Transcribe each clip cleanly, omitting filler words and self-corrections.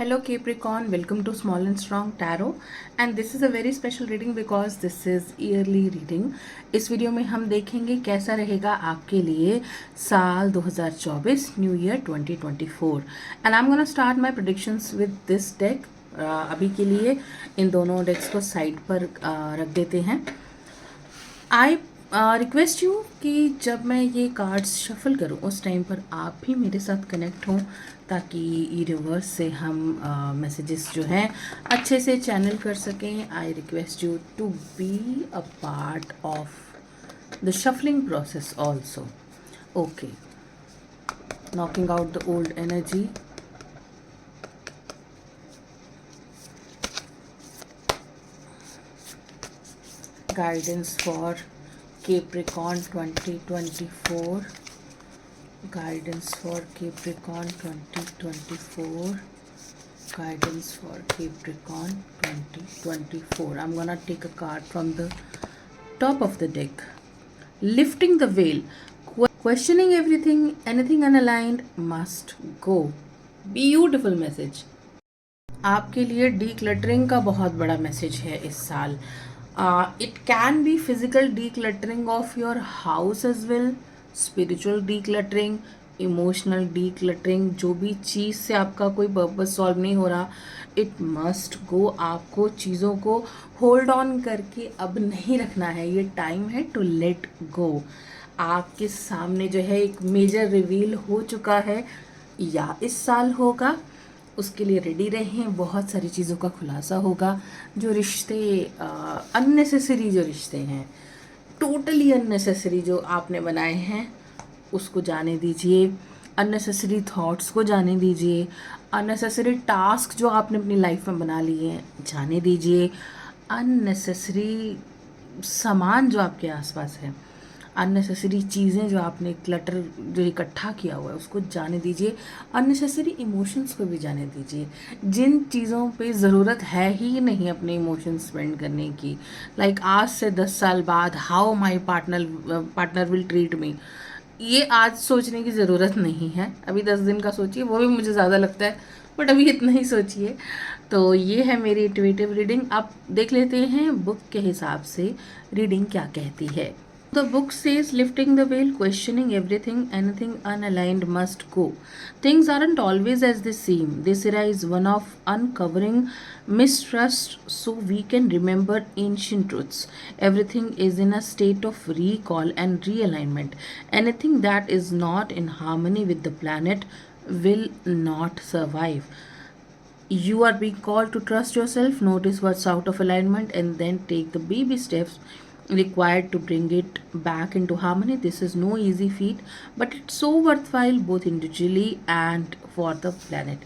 Hello Capricorn, welcome to Small and Strong Tarot and this is a very special reading because this is yearly reading. इस video में हम देखेंगे कैसा रहेगा आपके लिए साल 2024 new year 2024 and I am gonna start my predictions with this deck. अभी के लिए इन दोनों डेक्स को साइड पर रख देते हैं. आई रिक्वेस्ट यू कि जब मैं ये कार्ड्स शफल करूँ उस टाइम पर आप भी मेरे साथ कनेक्ट हों ताकि यूनिवर्स से हम मैसेजेस जो हैं अच्छे से चैनल कर सकें. I request you to be a part of the shuffling process also. Okay, knocking out the old energy. Guidance for Capricorn 2024. Guidance for Capricorn 2024. Guidance for Capricorn 2024. I'm gonna take a card from the top of the deck. Lifting the veil. Questioning everything, anything unaligned must go. Beautiful message. आपके लिए decluttering का बहुत बड़ा message है इस साल. It can be physical decluttering of your house as well, spiritual decluttering, emotional decluttering. जो भी चीज़ से आपका कोई पर्पस सॉल्व नहीं हो रहा, इट मस्ट गो. आपको चीज़ों को होल्ड ऑन करके अब नहीं रखना है. ये टाइम है टू लेट गो. आपके सामने जो है एक मेजर रिवील हो चुका है या इस साल होगा, उसके लिए रेडी रहें. बहुत सारी चीज़ों का खुलासा होगा. जो रिश्ते अननेसेसरी जो रिश्ते हैं, टोटली अननेसेसरी जो आपने बनाए हैं, उसको जाने दीजिए. अननेसेसरी थॉट्स को जाने दीजिए. अननेसेसरी टास्क जो आपने अपनी लाइफ में बना लिए हैं, जाने दीजिए. अननेसेसरी सामान जो आपके आसपास है, अननेसेसरी चीज़ें जो आपने क्लटर जो इकट्ठा किया हुआ है, उसको जाने दीजिए. अननेसेसरी इमोशंस को भी जाने दीजिए. जिन चीज़ों पे ज़रूरत है ही नहीं अपने इमोशंस स्पेंड करने की, लाइक आज से 10 साल बाद how my partner will treat me, ये आज सोचने की ज़रूरत नहीं है. अभी 10 दिन का सोचिए, वो भी मुझे ज़्यादा लगता है, बट अभी इतना ही सोचिए. तो ये है मेरी इंट्यूटिव रीडिंग. आप देख लेते हैं बुक के हिसाब से रीडिंग क्या कहती है. The book says lifting the veil, questioning everything, anything unaligned must go. Things aren't always as they seem. This era is one of uncovering mistrust so we can remember ancient truths. Everything is in a state of recall and realignment. Anything that is not in harmony with the planet will not survive. You are being called to trust yourself, notice what's out of alignment, and then take the baby steps required to bring it back into harmony. This is no easy feat, but it's so worthwhile both individually and for the planet.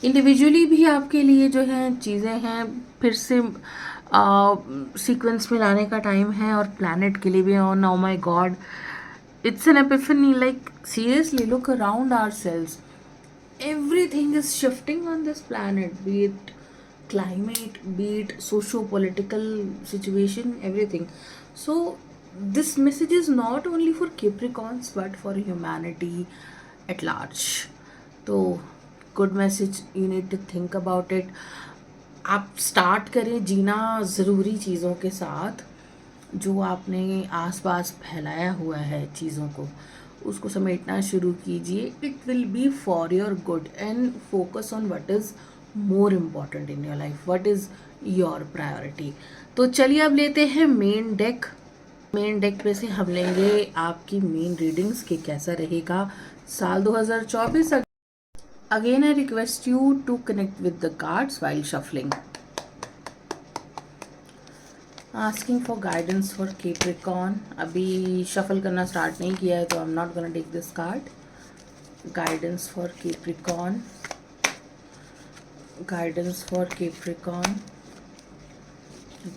Individually भी आपके लिए जो है चीज़ें हैं फिर से sequence में लाने का टाइम है, और प्लैनेट के लिए भी. No my God, it's an epiphany. Like seriously look around ourselves. Everything is shifting on this planet, be it climate, be it socio-political situation, everything. So this message is not only for Capricorns but for humanity at large. तो good message, you need to think about it. आप start करें जीना ज़रूरी चीज़ों के साथ. जो आपने आसपास फैलाया हुआ है चीज़ों को, उसको समेटना शुरू कीजिए. It will be for your good and focus on what is more important in your life, what is your priority. तो चलिए अब लेते हैं मेन डेक. मेन डेक पे से हम लेंगे आपकी मेन रीडिंग्स के कैसा रहेगा साल 2024. Again I request you to connect with the cards while shuffling. Asking for guidance for Capricorn. अभी शफल करना स्टार्ट नहीं किया है तो I am not gonna take this card. Guidance for Capricorn. Guidance for Capricorn.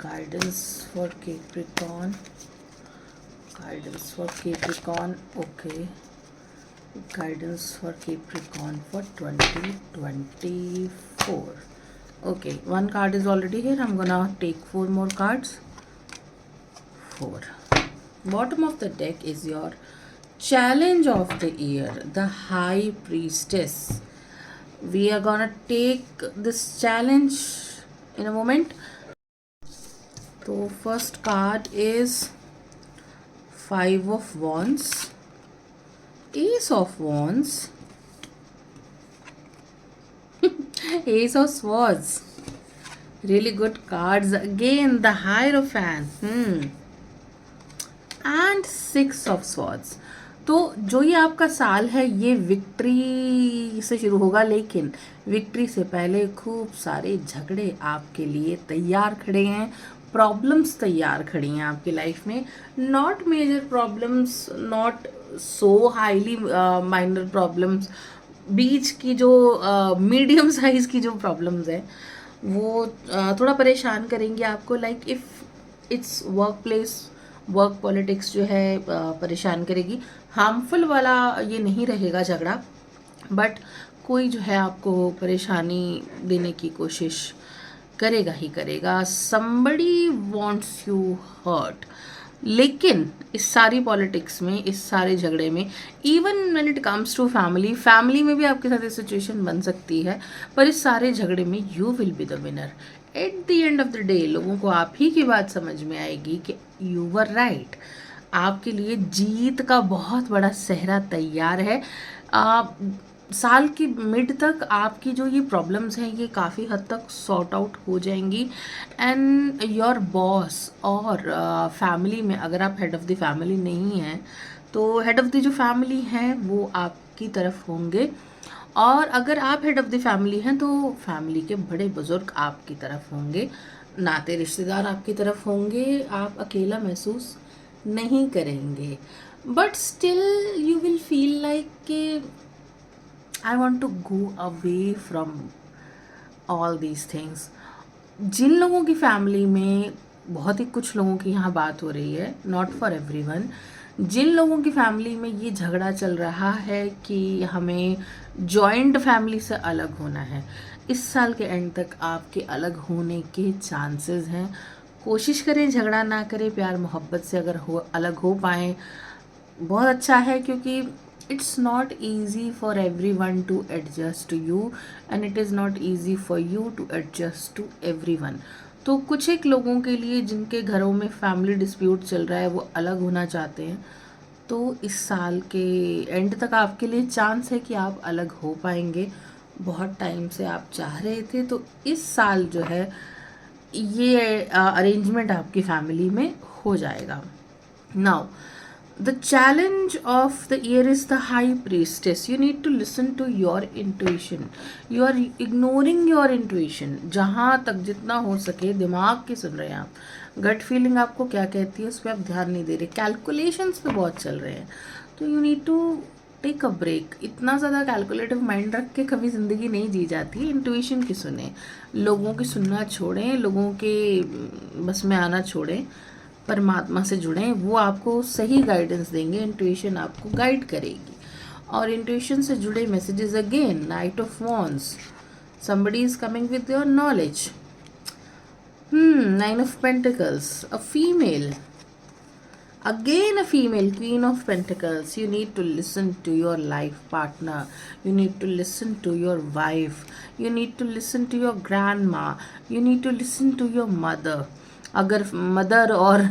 Guidance for Capricorn. Guidance for Capricorn. Okay, guidance for Capricorn for 2024. Okay, one card is already here. I'm gonna take 4 more cards. 4. Bottom of the deck is your challenge of the year, the High Priestess. We are gonna take this challenge in a moment. So first card is 5 of Wands, Ace of Wands, Ace of Swords. Really good cards. Again, the Hierophant. And 6 of Swords. तो जो ये आपका साल है ये victory से शुरू होगा, लेकिन विक्ट्री से पहले खूब सारे झगड़े आपके लिए तैयार खड़े हैं, प्रॉब्लम्स तैयार खड़ी हैं आपकी लाइफ में. Not major problems, not so highly minor problems, बीच की जो मीडियम साइज की जो प्रॉब्लम्स है वो थोड़ा परेशान करेंगे आपको. Like if it's work place, work politics जो है परेशान करेगी. हार्मफुल वाला ये नहीं रहेगा झगड़ा, बट कोई जो है आपको परेशानी देने की कोशिश करेगा ही करेगा. somebody wants you hurt. लेकिन इस सारी पॉलिटिक्स में, इस सारे झगड़े में, even when it comes to family, family में भी आपके साथ ये सिचुएशन बन सकती है, पर इस सारे झगड़े में you will be the winner. Eight the end of the day लोगों को आप ही की बात समझ में आएगी कि यू वर राइट. आपके लिए जीत का बहुत बड़ा सेहरा तैयार है. साल की मिड तक आपकी जो ये प्रॉब्लम्स हैं ये काफ़ी हद तक सॉर्ट आउट हो जाएंगी. एंड योर बॉस और फैमिली में, अगर आप हेड ऑफ़ द फैमिली नहीं हैं तो हेड ऑफ़ द जो फैमिली हैं वो आपकी तरफ होंगे, और अगर आप हेड ऑफ़ द फैमिली हैं तो फैमिली के बड़े बुजुर्ग आपकी तरफ होंगे, नाते रिश्तेदार आपकी तरफ होंगे. आप अकेला महसूस नहीं करेंगे, but still you will feel like कि I want to go away from all these things. जिन लोगों की फैमिली में, बहुत ही कुछ लोगों की यहाँ बात हो रही है, नॉट फॉर एवरीवन, जिन लोगों की फैमिली में ये झगड़ा चल रहा है कि हमें जॉइंट फैमिली से अलग होना है, इस साल के एंड तक आपके अलग होने के चांसेस हैं. कोशिश करें झगड़ा ना करें, प्यार मोहब्बत से अगर अलग हो पाएँ बहुत अच्छा है, क्योंकि it's not easy for everyone to adjust to you and it is not easy for you to adjust to everyone. तो कुछ एक लोगों के लिए जिनके घरों में फैमिली डिस्प्यूट चल रहा है, वो अलग होना चाहते हैं, तो इस साल के एंड तक आपके लिए चांस है कि आप अलग हो पाएंगे. बहुत टाइम से आप चाह रहे थे, तो इस साल जो है ये अरेंजमेंट आपकी फैमिली में हो जाएगा. Now the challenge of the year is the high priestess. You need to listen to your intuition. You are ignoring your intuition. जहाँ तक जितना हो सके दिमाग की सुन रहे हैं आप, गट फीलिंग आपको क्या कहती है उस पर आप ध्यान नहीं दे रहे, कैलकुलेशंस पे बहुत चल रहे हैं. तो you need to take a break. इतना ज़्यादा कैलकुलेटिव माइंड रख के कभी ज़िंदगी नहीं जी जाती. इंट्यूशन की सुने, लोगों की सुनना छोड़ें, लोगों के बस में आना छोड़ें, परमात्मा से जुड़ें, वो आपको सही गाइडेंस देंगे. इंट्यूशन आपको गाइड करेगी. और इंट्यूशन से जुड़े messages, again night of wands, somebody is coming with your knowledge. 9 of Pentacles, a female, again a female, Queen of Pentacles. You need to listen to your life partner, you need to listen to your wife, you need to listen to your grandma, you need to listen to your mother. अगर mother और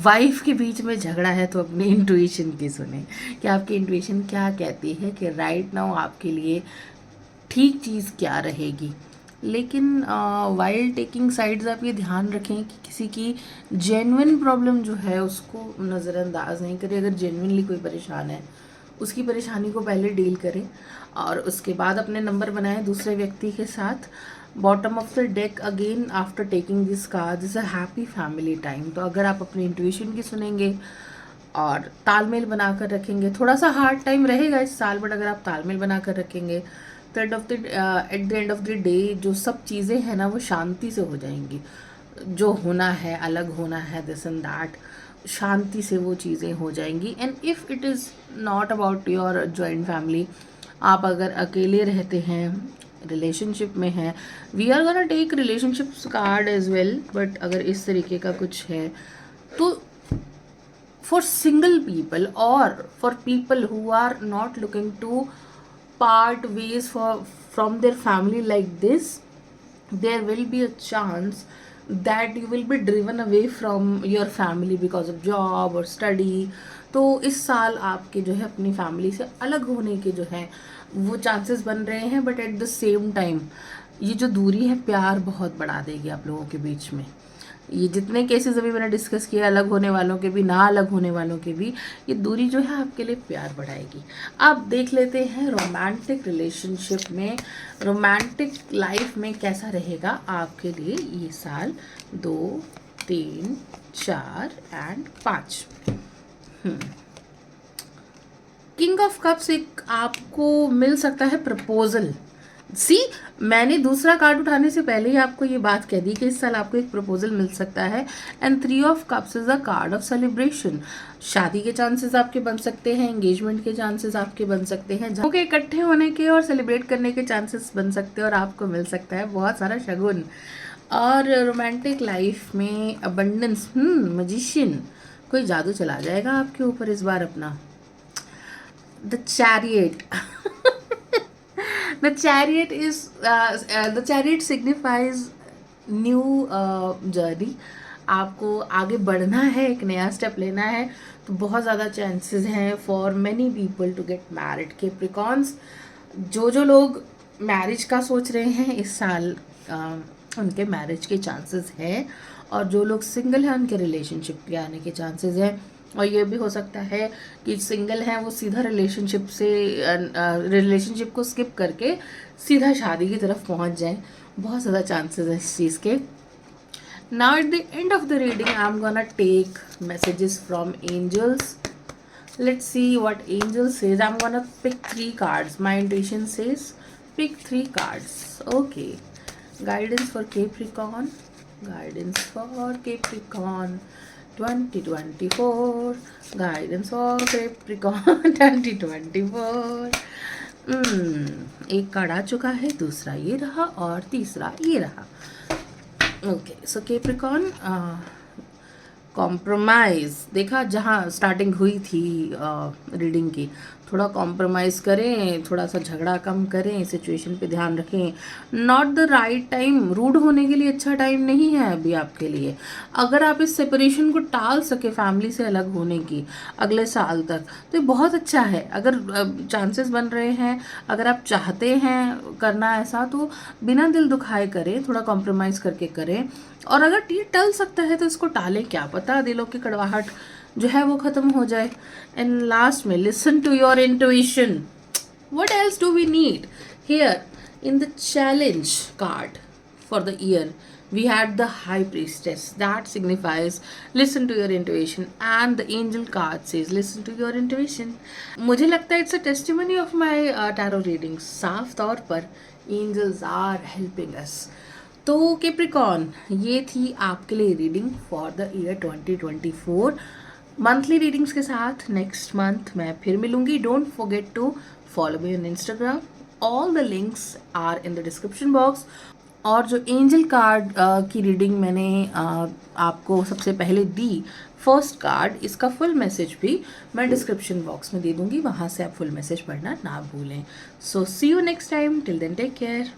wife के बीच में झगड़ा है तो अपनी intuition की सुने कि आपकी इंट्यूशन क्या कहती है कि राइट नाउ आपके लिए ठीक चीज़ क्या रहेगी. लेकिन वाइल टेकिंग साइड्स आप ये ध्यान रखें कि किसी की जेन्युइन प्रॉब्लम जो है उसको नज़रअंदाज नहीं करें. अगर जेन्युइनली कोई परेशान है उसकी परेशानी को पहले डील करें और उसके बाद अपने नंबर बनाएं दूसरे व्यक्ति के साथ. Bottom of the deck, again after taking this card, is a happy family time. तो अगर आप अपनी इंट्यूशन की सुनेंगे और तालमेल बनाकर रखेंगे, थोड़ा सा हार्ड टाइम रहेगा इस साल, बट अगर आप तालमेल बनाकर रखेंगे तो eight the end of the day जो सब चीज़ें हैं ना वो शांति से हो जाएंगी. जो होना है, अलग होना है, दिस एंड दैट, शांति से वो चीज़ें हो जाएंगी. And if it is not about your joint family, आप अगर अकेले रहते हैं, रिलेशनशिप में हैं, we are gonna take relationships card as well, but अगर इस तरीके का कुछ है तो फॉर सिंगल पीपल और for people who are not looking to part ways from their family like this, there will be a chance that you will be driven away from your family because of job or study. तो इस साल आपके जो है अपनी family से अलग होने के जो है वो चांसेस बन रहे हैं, but at the same time ये जो दूरी है प्यार बहुत बढ़ा देगी आप लोगों के बीच में। ये जितने केसेस अभी मैंने डिस्कस किए, अलग होने वालों के भी, ना अलग होने वालों के भी, ये दूरी जो है आपके लिए प्यार बढ़ाएगी। अब देख लेते हैं रोमांटिक रिलेशनशिप में, रोमांटिक लाइफ में कैसा रहेगा आपके लिए ये साल 2, 3, 4 एंड 5। किंग ऑफ कप्स एक आपको मिल सकता है प्रपोजल। सी, मैंने दूसरा कार्ड उठाने से पहले ही आपको ये बात कह दी कि इस साल आपको एक प्रपोजल मिल सकता है। And 3 of cups is a card of celebration. शादी के चांसेस आपके बन सकते हैं, एंगेजमेंट के चांसेस आपके बन सकते हैं, जहाँ के इकट्ठे होने के और सेलिब्रेट करने के चांसेस बन सकते हैं, और आपको मिल सकता है बहुत सारा शगुन। और रोमांटिक लाइफ में अबंडेंस, मैजिशियन, कोई जादू चला जाएगा आपके ऊपर इस बार अपना। The chariot The chariot signifies new journey। आपको आगे बढ़ना है, एक नया स्टेप लेना है, तो बहुत ज़्यादा चांसेस हैं for many people to get married. Capricorns, जो लोग मैरिज का सोच रहे हैं इस साल उनके मैरिज के चांसेस हैं, और जो लोग सिंगल हैं उनके रिलेशनशिप के आने के चांसेस हैं। और ये भी हो सकता है कि सिंगल हैं वो सीधा रिलेशनशिप को स्किप करके सीधा शादी की तरफ पहुंच जाएं। बहुत ज़्यादा चांसेस हैं इस चीज़ के। Now at the end of the reading I am gonna take messages from angels. Let's see what angel says. I am gonna pick 3 cards. My intuition says pick 3 cards. Okay. Guidance for Capricorn. Guidance for Capricorn 2024. Guidance for Capricorn 2024. एक card आ चुका है, दूसरा ये रहा और तीसरा ये रहा। ओके, सो कैप्रिकॉर्न, कॉम्प्रोमाइज़ देखा, जहाँ स्टार्टिंग हुई थी रीडिंग की, थोड़ा कॉम्प्रोमाइज़ करें, थोड़ा सा झगड़ा कम करें, सिचुएशन पे ध्यान रखें। Not the right time, rude होने के लिए अच्छा टाइम नहीं है अभी आपके लिए। अगर आप इस सेपरेशन को टाल सके, फैमिली से अलग होने की अगले साल तक, तो ये बहुत अच्छा है। अगर चांसेस बन रहे हैं, अगर आप चाहते हैं करना ऐसा, तो बिना दिल दुखाए करें, थोड़ा कॉम्प्रोमाइज़ करके करें। और अगर ये टल सकता है तो इसको टालें, क्या पता दिलों की कड़वाहट जो है वो ख़त्म हो जाए। एंड लास्ट में listen to your intuition. What else do we need here in the challenge card for the year? We had the high priestess, that signifies listen to your intuition, and the angel card says listen to your intuition. मुझे लगता है it's a testimony of my tarot readings। साफ तौर पर angels are helping us। तो Capricorn, ये थी आपके लिए reading for the year 2024। Monthly readings के साथ नेक्स्ट मंथ मैं फिर मिलूंगी। Don't forget to follow me on Instagram. All the links are in the description box. और जो एंजल कार्ड की रीडिंग मैंने आपको सबसे पहले दी, फर्स्ट कार्ड, इसका फुल मैसेज भी मैं डिस्क्रिप्शन बॉक्स में दे दूंगी, वहाँ से आप फुल मैसेज पढ़ना ना भूलें। So see you next time, till then take care.